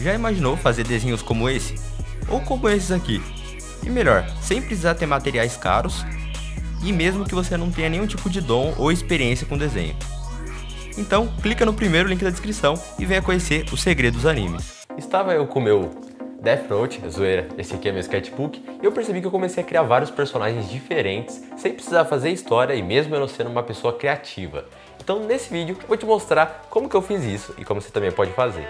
Já imaginou fazer desenhos como esse? Ou como esses aqui? E melhor, sem precisar ter materiais caros e mesmo que você não tenha nenhum tipo de dom ou experiência com desenho. Então, clica no primeiro link da descrição e venha conhecer os segredos dos animes. Estava eu com o meu Death Note, zoeira, esse aqui é meu sketchbook, e eu percebi que eu comecei a criar vários personagens diferentes, sem precisar fazer história e mesmo eu não sendo uma pessoa criativa. Então nesse vídeo eu vou te mostrar como que eu fiz isso e como você também pode fazer.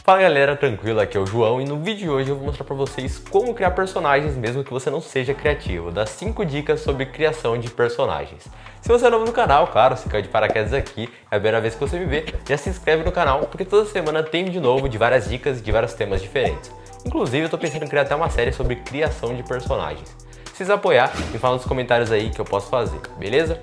Fala galera, tranquilo? Aqui é o João e no vídeo de hoje eu vou mostrar pra vocês como criar personagens mesmo que você não seja criativo. Das 5 dicas sobre criação de personagens. Se você é novo no canal, claro, se caiu de paraquedas aqui, é a primeira vez que você me vê, já se inscreve no canal porque toda semana tem vídeo novo de várias dicas de vários temas diferentes. Inclusive eu tô pensando em criar até uma série sobre criação de personagens. Se quiser apoiar, me fala nos comentários aí que eu posso fazer, beleza?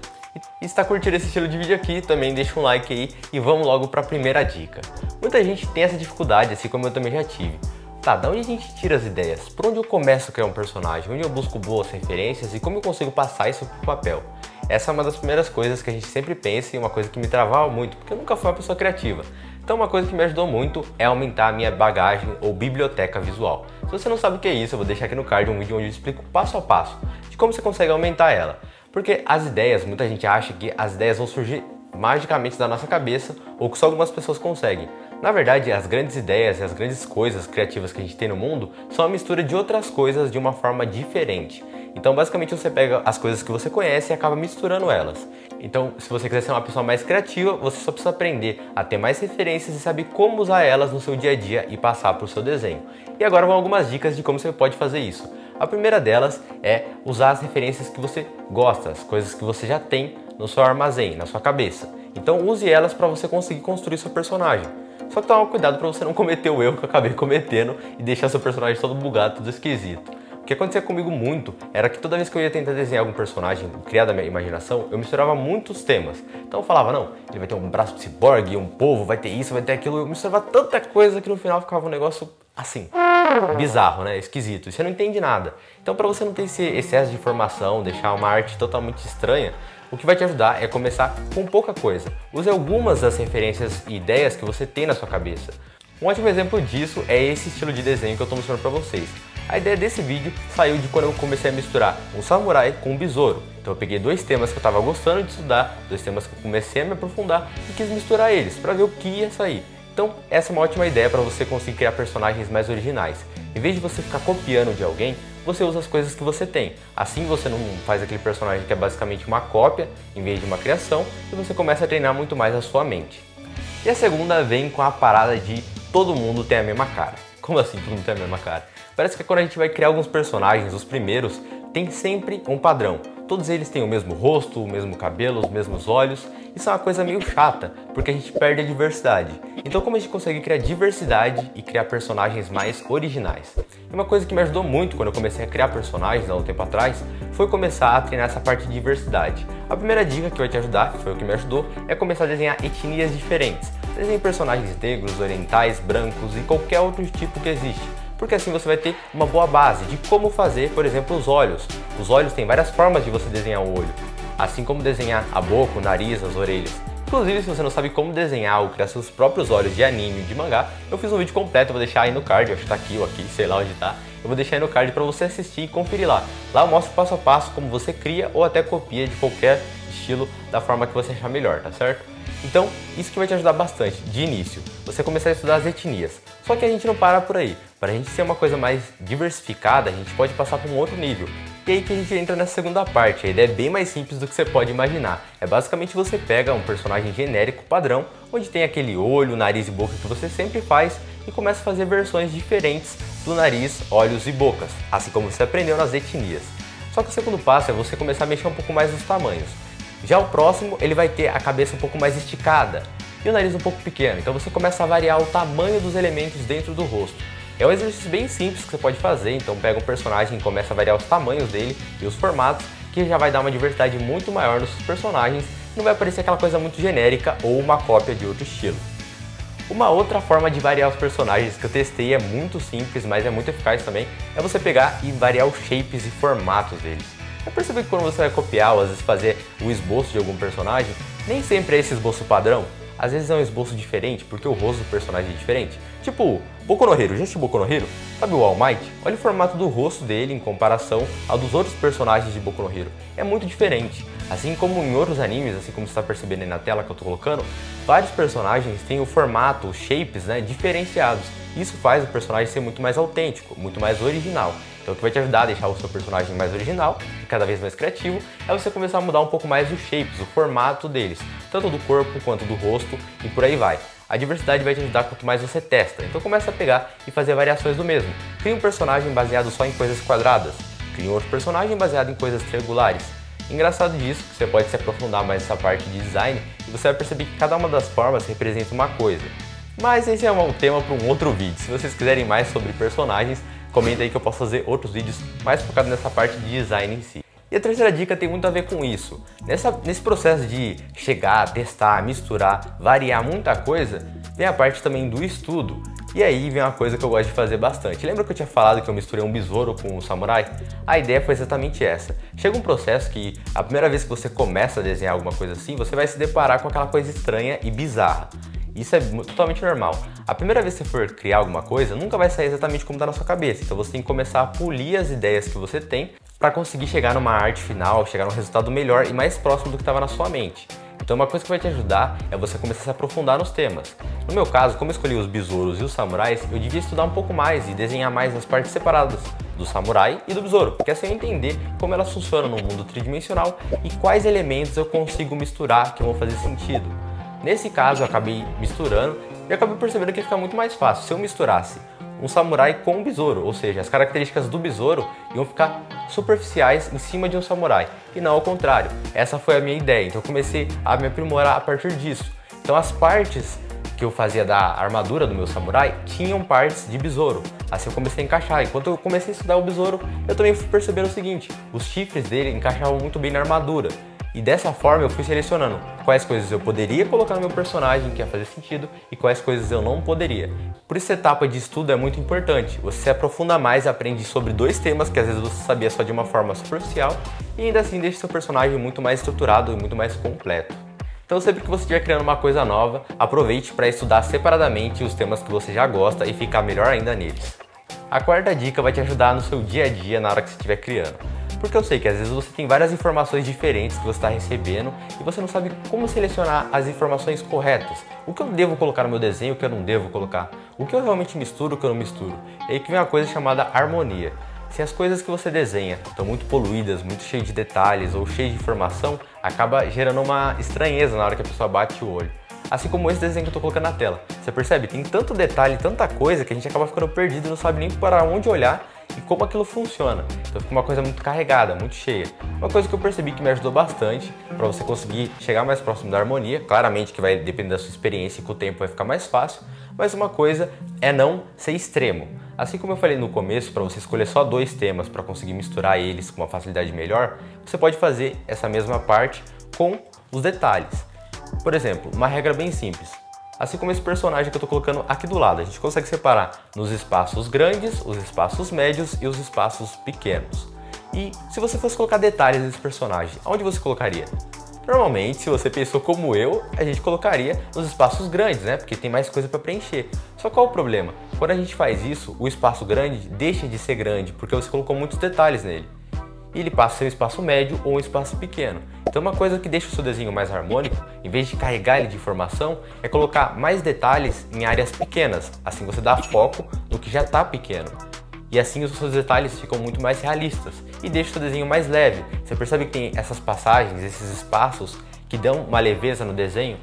E se tá curtindo esse estilo de vídeo aqui, também deixa um like aí e vamos logo para a primeira dica. Muita gente tem essa dificuldade, assim como eu também já tive. Tá, da onde a gente tira as ideias? Por onde eu começo a criar um personagem? Onde eu busco boas referências e como eu consigo passar isso pro papel? Essa é uma das primeiras coisas que a gente sempre pensa e uma coisa que me travava muito, porque eu nunca fui uma pessoa criativa. Então uma coisa que me ajudou muito é aumentar a minha bagagem ou biblioteca visual. Se você não sabe o que é isso, eu vou deixar aqui no card um vídeo onde eu explico passo a passo de como você consegue aumentar ela. Porque as ideias, muita gente acha que as ideias vão surgir magicamente da nossa cabeça ou que só algumas pessoas conseguem. Na verdade, as grandes ideias e as grandes coisas criativas que a gente tem no mundo são a mistura de outras coisas de uma forma diferente. Então, basicamente, você pega as coisas que você conhece e acaba misturando elas. Então, se você quiser ser uma pessoa mais criativa, você só precisa aprender a ter mais referências e saber como usar elas no seu dia a dia e passar para o seu desenho. E agora vão algumas dicas de como você pode fazer isso. A primeira delas é usar as referências que você gosta, as coisas que você já tem no seu armazém, na sua cabeça. Então use elas para você conseguir construir seu personagem. Só que toma cuidado para você não cometer o erro que eu acabei cometendo e deixar seu personagem todo bugado, todo esquisito. O que acontecia comigo muito era que toda vez que eu ia tentar desenhar algum personagem, criar da minha imaginação, eu misturava muitos temas. Então eu falava, não, ele vai ter um braço de ciborgue, um polvo, vai ter isso, vai ter aquilo. Eu misturava tanta coisa que no final ficava um negócio assim, bizarro, né? Esquisito. E você não entende nada. Então para você não ter esse excesso de informação, deixar uma arte totalmente estranha, o que vai te ajudar é começar com pouca coisa. Use algumas das referências e ideias que você tem na sua cabeça. Um ótimo exemplo disso é esse estilo de desenho que eu estou mostrando para vocês. A ideia desse vídeo saiu de quando eu comecei a misturar um samurai com um besouro. Então eu peguei dois temas que eu estava gostando de estudar, dois temas que eu comecei a me aprofundar e quis misturar eles para ver o que ia sair. Então essa é uma ótima ideia para você conseguir criar personagens mais originais. Em vez de você ficar copiando de alguém, você usa as coisas que você tem. Assim você não faz aquele personagem que é basicamente uma cópia em vez de uma criação e você começa a treinar muito mais a sua mente. E a segunda vem com a parada de todo mundo tem a mesma cara. Como assim todo mundo tem a mesma cara? Parece que quando a gente vai criar alguns personagens, os primeiros, tem sempre um padrão. Todos eles têm o mesmo rosto, o mesmo cabelo, os mesmos olhos. Isso é uma coisa meio chata, porque a gente perde a diversidade. Então como a gente consegue criar diversidade e criar personagens mais originais? E uma coisa que me ajudou muito quando eu comecei a criar personagens há um tempo atrás, foi começar a treinar essa parte de diversidade. A primeira dica que vai te ajudar, que foi o que me ajudou, é começar a desenhar etnias diferentes. Desenhe personagens negros, orientais, brancos e qualquer outro tipo que existe. Porque assim você vai ter uma boa base de como fazer, por exemplo, os olhos. Os olhos têm várias formas de você desenhar o olho, assim como desenhar a boca, o nariz, as orelhas. Inclusive, se você não sabe como desenhar ou criar seus próprios olhos de anime ou de mangá, eu fiz um vídeo completo, eu vou deixar aí no card, acho que tá aqui ou aqui, sei lá onde tá. Eu vou deixar aí no card para você assistir e conferir lá. Lá eu mostro passo a passo como você cria ou até copia de qualquer estilo da forma que você achar melhor, tá certo? Então, isso que vai te ajudar bastante, de início, você começar a estudar as etnias. Só que a gente não para por aí. Para a gente ser uma coisa mais diversificada, a gente pode passar para um outro nível. E aí que a gente entra nessa segunda parte. A ideia é bem mais simples do que você pode imaginar. É basicamente você pega um personagem genérico padrão, onde tem aquele olho, nariz e boca que você sempre faz, e começa a fazer versões diferentes do nariz, olhos e bocas, assim como você aprendeu nas etnias. Só que o segundo passo é você começar a mexer um pouco mais nos tamanhos. Já o próximo, ele vai ter a cabeça um pouco mais esticada e o nariz um pouco pequeno, então você começa a variar o tamanho dos elementos dentro do rosto. É um exercício bem simples que você pode fazer, então pega um personagem e começa a variar os tamanhos dele e os formatos, que já vai dar uma diversidade muito maior nos seus personagens, não vai parecer aquela coisa muito genérica ou uma cópia de outro estilo. Uma outra forma de variar os personagens que eu testei é muito simples, mas é muito eficaz também, é você pegar e variar os shapes e formatos deles. Já percebeu que quando você vai copiar ou às vezes fazer o esboço de algum personagem, nem sempre é esse esboço padrão? às vezes é um esboço diferente, porque o rosto do personagem é diferente. Tipo, Boku no Hero, já assistiu Boku no Hero? Sabe o All Might? Olha o formato do rosto dele em comparação ao dos outros personagens de Boku no Hero. É muito diferente. Assim como em outros animes, assim como você está percebendo aí na tela que eu tô colocando, vários personagens têm o formato, os shapes, né, diferenciados. Isso faz o personagem ser muito mais autêntico, muito mais original. Então o que vai te ajudar a deixar o seu personagem mais original e cada vez mais criativo é você começar a mudar um pouco mais os shapes, o formato deles, tanto do corpo quanto do rosto e por aí vai. A diversidade vai te ajudar quanto mais você testa, então começa a pegar e fazer variações do mesmo. Cria um personagem baseado só em coisas quadradas, cria um outro personagem baseado em coisas triangulares. Engraçado disso, que você pode se aprofundar mais nessa parte de design e você vai perceber que cada uma das formas representa uma coisa. Mas esse é um tema para um outro vídeo. Se vocês quiserem mais sobre personagens, comenta aí que eu posso fazer outros vídeos mais focados nessa parte de design em si. E a terceira dica tem muito a ver com isso. Nesse processo de chegar, testar, misturar, variar muita coisa, vem a parte também do estudo. E aí vem uma coisa que eu gosto de fazer bastante. Lembra que eu tinha falado que eu misturei um besouro com um samurai? A ideia foi exatamente essa. Chega um processo que a primeira vez que você começa a desenhar alguma coisa assim, você vai se deparar com aquela coisa estranha e bizarra. Isso é totalmente normal. A primeira vez que você for criar alguma coisa, nunca vai sair exatamente como está na sua cabeça. Então você tem que começar a polir as ideias que você tem para conseguir chegar numa arte final, chegar num resultado melhor e mais próximo do que estava na sua mente. Então uma coisa que vai te ajudar é você começar a se aprofundar nos temas. No meu caso, como eu escolhi os besouros e os samurais, eu devia estudar um pouco mais e desenhar mais as partes separadas do samurai e do besouro, porque assim eu entender como elas funcionam no mundo tridimensional e quais elementos eu consigo misturar que vão fazer sentido. Nesse caso eu acabei misturando e acabei percebendo que ia ficar muito mais fácil se eu misturasse um samurai com um besouro, ou seja, as características do besouro iam ficar superficiais em cima de um samurai e não ao contrário. Essa foi a minha ideia, então eu comecei a me aprimorar a partir disso. Então as partes que eu fazia da armadura do meu samurai tinham partes de besouro, assim eu comecei a encaixar. Enquanto eu comecei a estudar o besouro, eu também fui percebendo o seguinte: os chifres dele encaixavam muito bem na armadura. E dessa forma eu fui selecionando quais coisas eu poderia colocar no meu personagem que ia fazer sentido e quais coisas eu não poderia. Por isso, essa etapa de estudo é muito importante. Você se aprofunda mais e aprende sobre dois temas que às vezes você sabia só de uma forma superficial e ainda assim deixa seu personagem muito mais estruturado e muito mais completo. Então sempre que você estiver criando uma coisa nova, aproveite para estudar separadamente os temas que você já gosta e ficar melhor ainda neles. A quarta dica vai te ajudar no seu dia a dia na hora que você estiver criando. Porque eu sei que às vezes você tem várias informações diferentes que você está recebendo e você não sabe como selecionar as informações corretas. O que eu devo colocar no meu desenho, o que eu não devo colocar. O que eu realmente misturo, o que eu não misturo. E aí que vem uma coisa chamada harmonia. Se as coisas que você desenha estão muito poluídas, muito cheias de detalhes ou cheias de informação, acaba gerando uma estranheza na hora que a pessoa bate o olho. Assim como esse desenho que eu estou colocando na tela. Você percebe? Tem tanto detalhe, tanta coisa que a gente acaba ficando perdido e não sabe nem para onde olhar e como aquilo funciona. Então fica uma coisa muito carregada, muito cheia. Uma coisa que eu percebi que me ajudou bastante para você conseguir chegar mais próximo da harmonia, claramente que vai depender da sua experiência e com o tempo vai ficar mais fácil, mas uma coisa é não ser extremo. Assim como eu falei no começo, para você escolher só dois temas para conseguir misturar eles com uma facilidade melhor, você pode fazer essa mesma parte com os detalhes. Por exemplo, uma regra bem simples. Assim como esse personagem que eu estou colocando aqui do lado, a gente consegue separar nos espaços grandes, os espaços médios e os espaços pequenos. E se você fosse colocar detalhes desse personagem, onde você colocaria? Normalmente, se você pensou como eu, a gente colocaria nos espaços grandes, né? Porque tem mais coisa para preencher. Só qual o problema? Quando a gente faz isso, o espaço grande deixa de ser grande, porque você colocou muitos detalhes nele. E ele passa a ser um espaço médio ou um espaço pequeno. Então uma coisa que deixa o seu desenho mais harmônico, em vez de carregar ele de informação, é colocar mais detalhes em áreas pequenas. Assim você dá foco no que já está pequeno. E assim os seus detalhes ficam muito mais realistas e deixa o seu desenho mais leve. Você percebe que tem essas passagens, esses espaços que dão uma leveza no desenho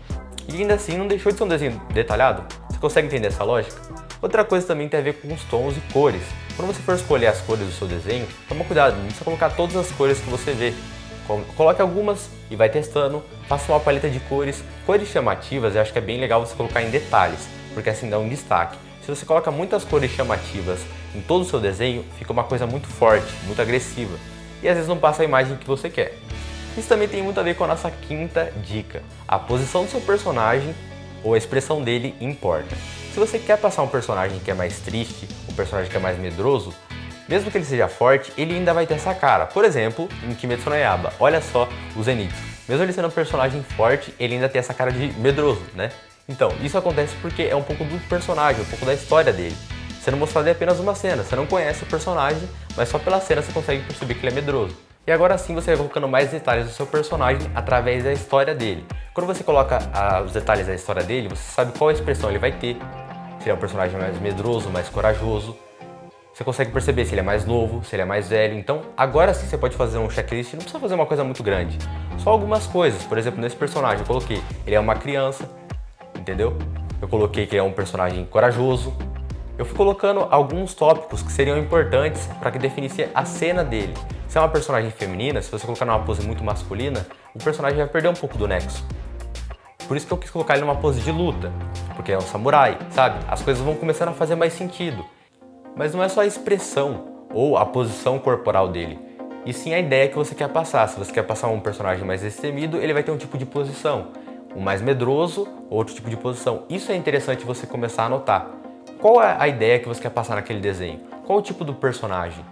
e ainda assim não deixou de ser um desenho detalhado. Você consegue entender essa lógica? Outra coisa também tem a ver com os tons e cores. Quando você for escolher as cores do seu desenho, toma cuidado, não precisa colocar todas as cores que você vê. Coloque algumas e vai testando, faça uma paleta de cores. Cores chamativas eu acho que é bem legal você colocar em detalhes, porque assim dá um destaque. Se você coloca muitas cores chamativas em todo o seu desenho, fica uma coisa muito forte, muito agressiva. E às vezes não passa a imagem que você quer. Isso também tem muito a ver com a nossa quinta dica. A posição do seu personagem ou a expressão dele importa. Se você quer passar um personagem que é mais triste, um personagem que é mais medroso, mesmo que ele seja forte, ele ainda vai ter essa cara. Por exemplo, em Kimetsu no Yaiba, olha só o Zenitsu. Mesmo ele sendo um personagem forte, ele ainda tem essa cara de medroso, né? Então, isso acontece porque é um pouco do personagem, um pouco da história dele. Sendo mostrado em apenas uma cena, você não conhece o personagem, mas só pela cena você consegue perceber que ele é medroso. E agora sim você vai colocando mais detalhes do seu personagem através da história dele. Quando você coloca os detalhes da história dele, você sabe qual expressão ele vai ter. Se ele é um personagem mais medroso, mais corajoso. Você consegue perceber se ele é mais novo, se ele é mais velho. Então agora sim você pode fazer um checklist, não precisa fazer uma coisa muito grande. Só algumas coisas, por exemplo, nesse personagem eu coloquei, ele é uma criança, entendeu? Eu coloquei que ele é um personagem corajoso. Eu fui colocando alguns tópicos que seriam importantes para que definisse a cena dele. Se é uma personagem feminina, se você colocar numa pose muito masculina, o personagem vai perder um pouco do nexo. Por isso que eu quis colocar ele numa pose de luta, porque é um samurai, sabe? As coisas vão começando a fazer mais sentido. Mas não é só a expressão ou a posição corporal dele, e sim a ideia que você quer passar. Se você quer passar um personagem mais destemido, ele vai ter um tipo de posição. Um mais medroso, outro tipo de posição. Isso é interessante você começar a notar. Qual é a ideia que você quer passar naquele desenho? Qual o tipo do personagem?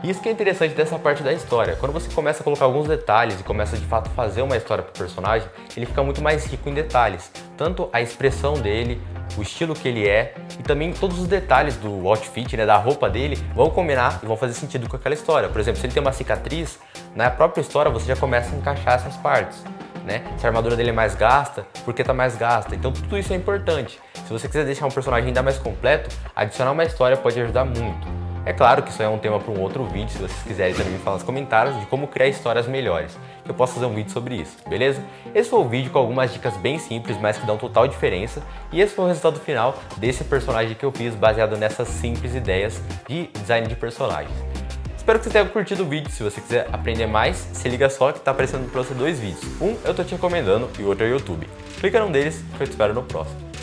Isso que é interessante dessa parte da história. Quando você começa a colocar alguns detalhes e começa de fato a fazer uma história para o personagem, ele fica muito mais rico em detalhes. Tanto a expressão dele, o estilo que ele é e também todos os detalhes do outfit, né, da roupa dele, vão combinar e vão fazer sentido com aquela história. Por exemplo, se ele tem uma cicatriz, na própria história você já começa a encaixar essas partes. Né? Se a armadura dele é mais gasta, por que está mais gasta? Então tudo isso é importante. Se você quiser deixar um personagem ainda mais completo, adicionar uma história pode ajudar muito. É claro que isso é um tema para um outro vídeo, se vocês quiserem também me falar nos comentários de como criar histórias melhores. Eu posso fazer um vídeo sobre isso, beleza? Esse foi o vídeo com algumas dicas bem simples, mas que dão total diferença. E esse foi o resultado final desse personagem que eu fiz, baseado nessas simples ideias de design de personagens. Espero que você tenha curtido o vídeo. Se você quiser aprender mais, se liga só que tá aparecendo para você dois vídeos. Um eu tô te recomendando e o outro é o YouTube. Clica num deles que eu te espero no próximo.